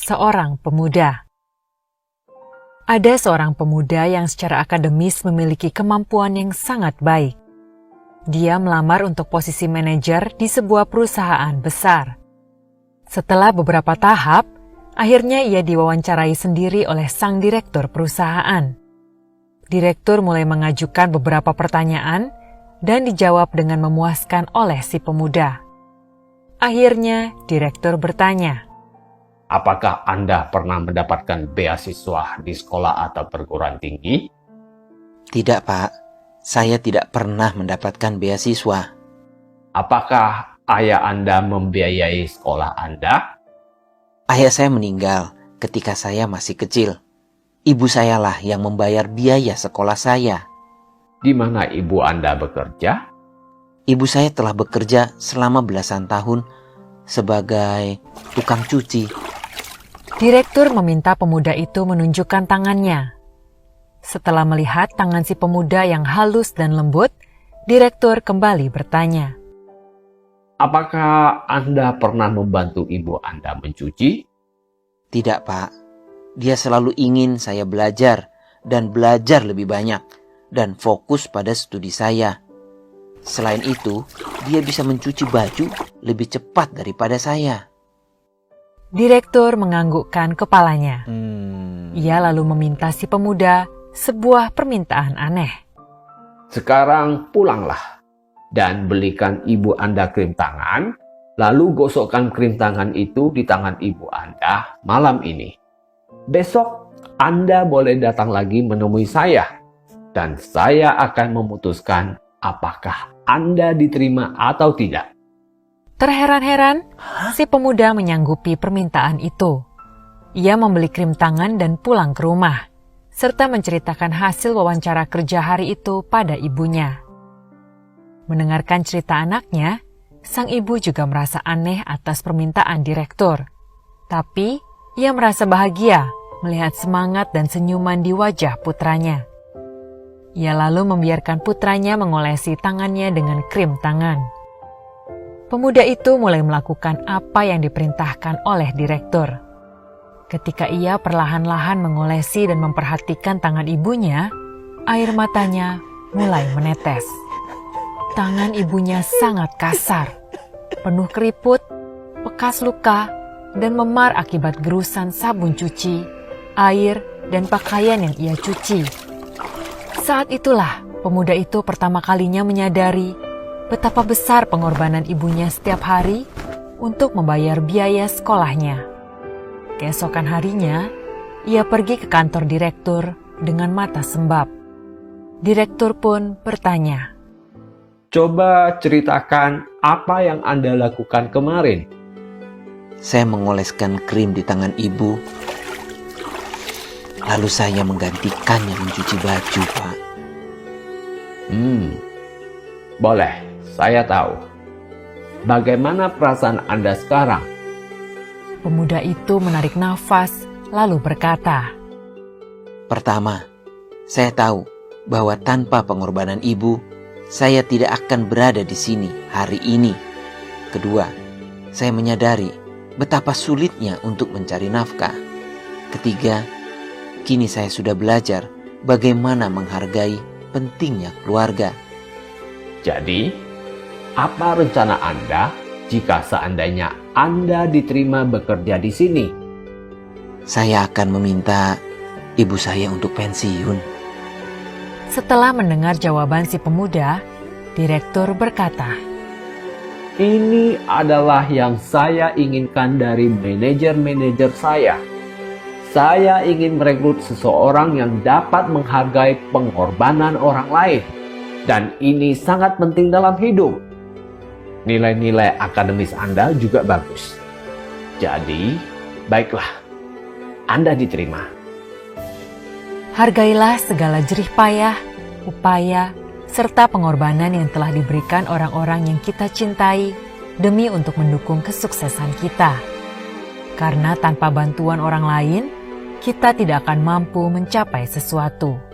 seorang pemuda. Ada seorang pemuda yang secara akademis memiliki kemampuan yang sangat baik. Dia melamar untuk posisi manajer di sebuah perusahaan besar. Setelah beberapa tahap, akhirnya ia diwawancarai sendiri oleh sang direktur perusahaan. Direktur mulai mengajukan beberapa pertanyaan dan dijawab dengan memuaskan oleh si pemuda. Akhirnya, direktur bertanya, apakah Anda pernah mendapatkan beasiswa di sekolah atau perguruan tinggi? Tidak, Pak. Saya tidak pernah mendapatkan beasiswa. Apakah ayah Anda membiayai sekolah Anda? Ayah saya meninggal ketika saya masih kecil. Ibu sayalah yang membayar biaya sekolah saya. Di mana ibu Anda bekerja? Ibu saya telah bekerja selama belasan tahun sebagai tukang cuci. Direktur meminta pemuda itu menunjukkan tangannya. Setelah melihat tangan si pemuda yang halus dan lembut, direktur kembali bertanya, apakah Anda pernah membantu ibu Anda mencuci? Tidak, Pak. Dia selalu ingin saya belajar dan belajar lebih banyak dan fokus pada studi saya. Selain itu, dia bisa mencuci baju lebih cepat daripada saya. Direktur menganggukkan kepalanya. Ia lalu meminta si pemuda sebuah permintaan aneh. Sekarang pulanglah dan belikan ibu Anda krim tangan, lalu gosokkan krim tangan itu di tangan ibu Anda malam ini. Besok Anda boleh datang lagi menemui saya, dan saya akan memutuskan apakah Anda diterima atau tidak. Terheran-heran, si pemuda menyanggupi permintaan itu. Ia membeli krim tangan dan pulang ke rumah, serta menceritakan hasil wawancara kerja hari itu pada ibunya. Mendengarkan cerita anaknya, sang ibu juga merasa aneh atas permintaan direktur. Tapi, ia merasa bahagia melihat semangat dan senyuman di wajah putranya. Ia lalu membiarkan putranya mengolesi tangannya dengan krim tangan. Pemuda itu mulai melakukan apa yang diperintahkan oleh direktur. Ketika ia perlahan-lahan mengolesi dan memperhatikan tangan ibunya, air matanya mulai menetes. Tangan ibunya sangat kasar, penuh keriput, bekas luka, dan memar akibat gerusan sabun cuci, air, dan pakaian yang ia cuci. Saat itulah pemuda itu pertama kalinya menyadari betapa besar pengorbanan ibunya setiap hari untuk membayar biaya sekolahnya. Keesokan harinya, ia pergi ke kantor direktur dengan mata sembab. Direktur pun bertanya, coba ceritakan apa yang Anda lakukan kemarin. Saya mengoleskan krim di tangan ibu. Lalu saya menggantikannya mencuci baju, Pak. Boleh, saya tahu. Bagaimana perasaan Anda sekarang? Pemuda itu menarik nafas, lalu berkata, Pertama, saya tahu bahwa tanpa pengorbanan ibu, saya tidak akan berada di sini hari ini. Kedua, saya menyadari betapa sulitnya untuk mencari nafkah. Ketiga, kini saya sudah belajar bagaimana menghargai pentingnya keluarga. Jadi, apa rencana Anda jika seandainya Anda diterima bekerja di sini? Saya akan meminta ibu saya untuk pensiun. Setelah mendengar jawaban si pemuda, direktur berkata, Ini adalah yang saya inginkan dari manajer-manajer saya. Saya ingin merekrut seseorang yang dapat menghargai pengorbanan orang lain. Dan ini sangat penting dalam hidup. Nilai-nilai akademis Anda juga bagus. Jadi, baiklah, Anda diterima. Hargailah segala jerih payah, upaya, serta pengorbanan yang telah diberikan orang-orang yang kita cintai demi untuk mendukung kesuksesan kita. Karena tanpa bantuan orang lain, kita tidak akan mampu mencapai sesuatu.